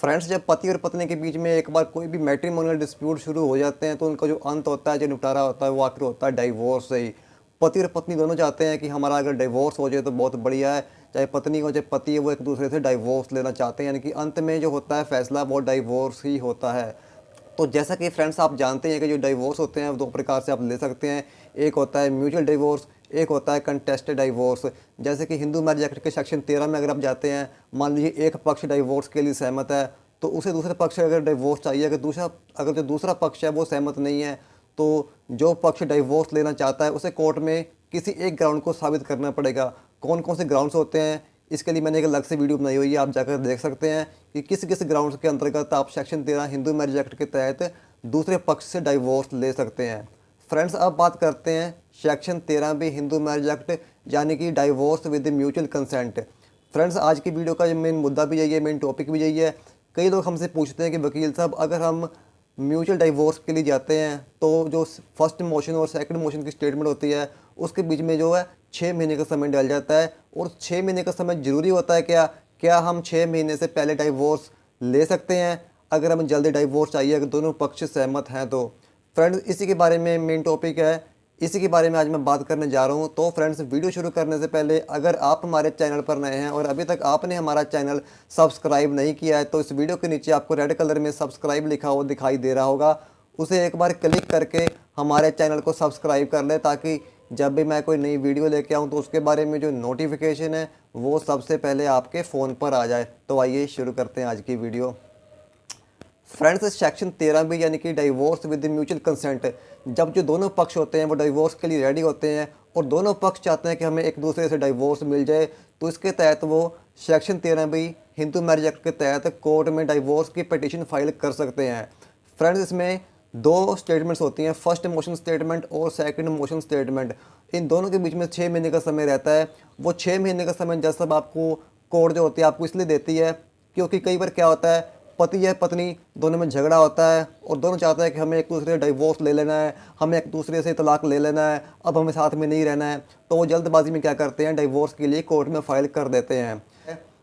Friends, जब पति और पत्नी के बीच में एक बार कोई भी मैट्रिमोनियल डिस्प्यूट शुरू हो जाते हैं तो उनका जो अंत होता है, जो निपटारा होता है, वो आखिर होता है डाइवोर्स से ही। पति और पत्नी दोनों चाहते हैं कि हमारा अगर डिवोर्स हो जाए तो बहुत बढ़िया है। चाहे पत्नी हो चाहे पति है, वो एक दूसरे से डाइवोर्स लेना चाहते हैं, यानी कि अंत में जो होता है फैसला वो डाइवोर्स ही होता है। तो जैसा कि फ्रेंड्स आप जानते हैं कि जो डिवोर्स होते हैं दो प्रकार से आप ले सकते हैं। एक होता है म्यूचुअल डिवोर्स, एक होता है कंटेस्टेड डिवोर्स। जैसे कि हिंदू मैरिज एक्ट के सेक्शन 13 में अगर आप जाते हैं, मान लीजिए एक पक्ष डिवोर्स के लिए सहमत है तो उसे दूसरे पक्ष से अगर डिवोर्स चाहिए, अगर जो दूसरा पक्ष है वो सहमत नहीं है तो जो पक्ष डिवोर्स लेना चाहता है उसे कोर्ट में किसी एक ग्राउंड को साबित करना पड़ेगा। कौन कौन से ग्राउंड्स होते हैं इसके लिए मैंने एक अलग से वीडियो बनाई हुई है, आप जाकर देख सकते हैं कि किस किस ग्राउंड्स के अंतर्गत आप सेक्शन 13 हिंदू मैरिज एक्ट के तहत दूसरे पक्ष से डिवोर्स ले सकते हैं। फ्रेंड्स, अब बात करते हैं सेक्शन 13 भी हिंदू मैरिज एक्ट, यानी कि divorce with mutual consent. Friends, आज की वीडियो का मेन मुद्दा भी यही है, मेन टॉपिक भी यही है। कई लोग हमसे पूछते हैं कि वकील साहब, अगर हम म्यूचुअल डिवोर्स के लिए जाते हैं तो जो फर्स्ट मोशन और सेकंड मोशन की स्टेटमेंट होती है उसके बीच में जो है 6 महीने का समय डल जाता है। और 6 महीने का समय ज़रूरी होता है क्या? क्या हम 6 महीने से पहले डिवोर्स ले सकते हैं अगर हमें जल्दी डिवोर्स चाहिए, अगर दोनों पक्ष सहमत हैं तो? फ्रेंड्स, इसी के बारे में मेन टॉपिक है, इसी के बारे में आज मैं बात करने जा रहा हूं। तो फ्रेंड्स, वीडियो शुरू करने से पहले अगर आप हमारे चैनल पर नए हैं और अभी तक आपने हमारा चैनल सब्सक्राइब नहीं किया है तो इस वीडियो के नीचे आपको रेड कलर में सब्सक्राइब लिखा हुआ दिखाई दे रहा होगा, उसे एक बार क्लिक करके हमारे चैनल को सब्सक्राइब कर लें ताकि जब भी मैं कोई नई वीडियो लेके आऊँ तो उसके बारे में जो नोटिफिकेशन है वो सबसे पहले आपके फ़ोन पर आ जाए। तो आइए शुरू करते हैं आज की वीडियो। फ्रेंड्स, सेक्शन 13 भी यानी कि डिवोर्स विद म्यूचुअल कंसेंट, जब जो दोनों पक्ष होते हैं वो डिवोर्स के लिए रेडी होते हैं और दोनों पक्ष चाहते हैं कि हमें एक दूसरे से डिवोर्स मिल जाए, तो इसके तहत वो सेक्शन 13 भी हिंदू मैरिज एक्ट के तहत कोर्ट में डिवोर्स की पिटीशन फाइल कर सकते हैं। फ्रेंड्स, इसमें दो स्टेटमेंट्स होती हैं, फर्स्ट मोशन स्टेटमेंट और सेकंड मोशन स्टेटमेंट। इन दोनों के बीच में 6 महीने का समय रहता है। वो 6 महीने का समय जज साहब आपको कोर्ट जो होती है आपको इसलिए देती है क्योंकि कई बार क्या होता है, पति या पत्नी दोनों में झगड़ा होता है और दोनों चाहते हैं कि हमें एक दूसरे से डिवोर्स ले लेना है, हमें एक दूसरे से तलाक ले लेना है, अब हमें साथ में नहीं रहना है। तो वो जल्दबाजी में क्या करते हैं, डिवोर्स के लिए कोर्ट में फाइल कर देते हैं।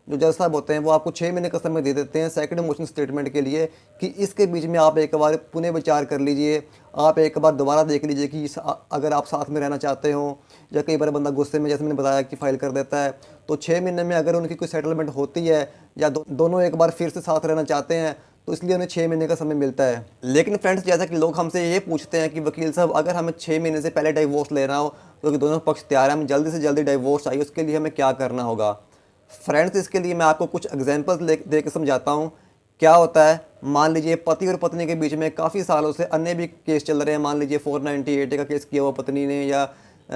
जो जज साहब होते हैं वो आपको 6 महीने का समय दे देते हैं सेकंड मोशन स्टेटमेंट के लिए कि इसके बीच में आप एक बार पुनः विचार कर लीजिए, आप एक बार दोबारा देख लीजिए कि अगर आप साथ में रहना चाहते हो। या कई बार बंदा गुस्से में, जैसे मैंने बताया, कि फाइल कर देता है। तो 6 महीने में अगर उनकी कोई सेटलमेंट होती है या दोनों एक बार फिर से साथ रहना चाहते हैं तो इसलिए उन्हें 6 महीने का समय मिलता है। लेकिन फ्रेंड्स, जैसा कि लोग हमसे ये पूछते हैं कि वकील साहब, अगर हमें 6 महीने से पहले डिवोर्स लेना हो क्योंकि दोनों पक्ष तैयार हैं, हमें जल्दी से जल्दी डिवोर्स चाहिए, उसके लिए हमें क्या करना होगा? फ्रेंड्स, इसके लिए मैं आपको कुछ एग्जांपल्स दे के समझाता हूँ। क्या होता है, मान लीजिए पति और पत्नी के बीच में काफ़ी सालों से अन्य भी केस चल रहे हैं। मान लीजिए 498 का केस किया हुआ पत्नी ने, या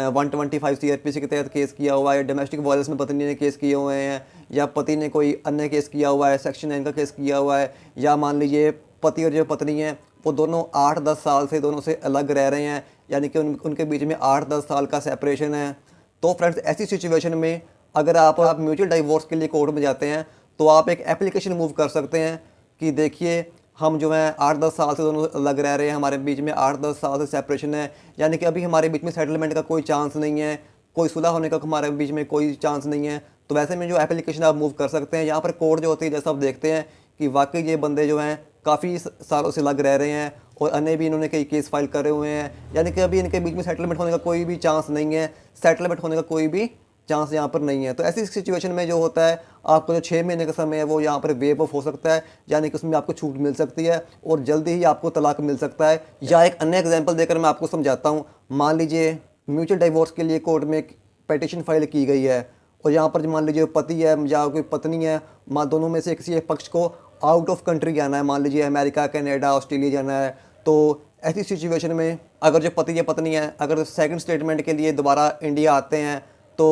125 CRPC के तहत केस किया हुआ है, या डोमेस्टिक वायलेंस में पत्नी ने केस किए हुए हैं, या पति ने कोई अन्य केस किया हुआ है, सेक्शन 9 का केस किया हुआ है, या मान लीजिए पति और जो पत्नी हैं वो दोनों 8-10 साल से दोनों से अलग रह रहे हैं, यानी कि उनके बीच में 8-10 साल का सेपरेशन है। तो फ्रेंड्स, ऐसी सिचुएशन में अगर आप म्यूचुअल डिवोर्स के लिए कोर्ट में जाते हैं तो आप एक एप्लीकेशन मूव कर सकते हैं कि देखिए, हम जो है 8-10 साल से दोनों अलग रह रहे हैं, हमारे बीच में 8-10 साल से सेपरेशन है, यानी कि अभी हमारे बीच में सेटलमेंट का कोई चांस नहीं है, कोई सुलह होने का हमारे बीच में कोई चांस नहीं है। तो वैसे में जो एप्लीकेशन आप मूव कर सकते हैं, यहाँ पर कोर्ट जो होती है, जैसा आप देखते हैं कि वाकई ये बंदे जो हैं काफ़ी सालों से अलग रह रहे हैं और अन्य भी इन्होंने कई केस फाइल करे हुए हैं, यानी कि अभी इनके बीच में सेटलमेंट होने का कोई भी चांस नहीं है, सेटलमेंट होने का कोई भी चांस यहाँ पर नहीं है। तो ऐसी सिचुएशन में जो होता है, आपको जो 6 महीने का समय है वो यहाँ पर वेव ऑफ हो सकता है, यानी कि उसमें आपको छूट मिल सकती है और जल्दी ही आपको तलाक मिल सकता है। या एक अन्य एग्जांपल देकर मैं आपको समझाता हूँ। मान लीजिए म्यूचुअल डिवोर्स के लिए कोर्ट में पिटीशन फाइल की गई है और यहाँ पर मान लीजिए पति है या कोई पत्नी है, दोनों में से किसी एक पक्ष को आउट ऑफ कंट्री जाना है, मान लीजिए अमेरिका, कनाडा, ऑस्ट्रेलिया जाना है। तो ऐसी सिचुएशन में अगर जो पति या पत्नी है अगर सेकंड स्टेटमेंट के लिए दोबारा इंडिया आते हैं तो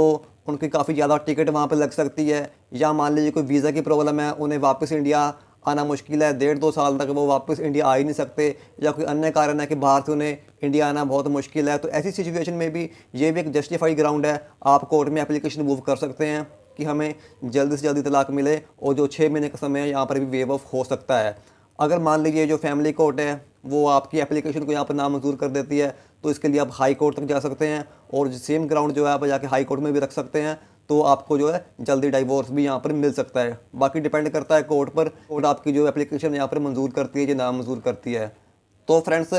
उनकी काफ़ी ज़्यादा टिकट वहाँ पे लग सकती है, या मान लीजिए कोई वीज़ा की प्रॉब्लम है, उन्हें वापस इंडिया आना मुश्किल है, 1.5-2 साल तक वो वापस इंडिया आ ही नहीं सकते, या कोई अन्य कारण है कि बाहर से उन्हें इंडिया आना बहुत मुश्किल है। तो ऐसी सिचुएशन में भी ये भी एक जस्टिफाइड ग्राउंड है, आप कोर्ट में एप्लीकेशन मूव कर सकते हैं कि हमें जल्दी से जल्दी तलाक मिले और जो 6 महीने का समय है यहाँ पर भी वेव ऑफ हो सकता है। अगर मान लीजिए जो फैमिली कोर्ट है वो आपकी एप्लीकेशन को यहाँ पर नामंजूर कर देती है तो इसके लिए आप हाई कोर्ट तक जा सकते हैं और सेम ग्राउंड जो है आप जाके हाई कोर्ट में भी रख सकते हैं। तो आपको जो है जल्दी डाइवोर्स भी यहाँ पर मिल सकता है। बाकी डिपेंड करता है कोर्ट पर, कोर्ट आपकी जो एप्लीकेशन यहाँ पर मंजूर करती है या ना मंजूर करती है। तो फ्रेंड्स,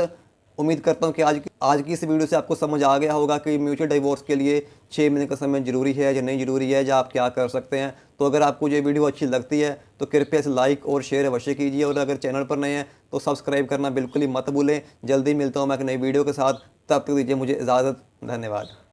उम्मीद करता हूँ कि आज की इस वीडियो से आपको समझ आ गया होगा कि म्यूचुअल डिवोर्स के लिए 6 महीने का समय ज़रूरी है या नहीं ज़रूरी है, या आप क्या कर सकते हैं। तो अगर आपको ये वीडियो अच्छी लगती है तो कृपया इसे लाइक और शेयर अवश्य कीजिए, और अगर चैनल पर नए हैं तो सब्सक्राइब करना बिल्कुल ही मत भूलें। जल्दी मिलता हूँ मैं एक नई वीडियो के साथ, तब तक दीजिए मुझे इजाज़त। धन्यवाद।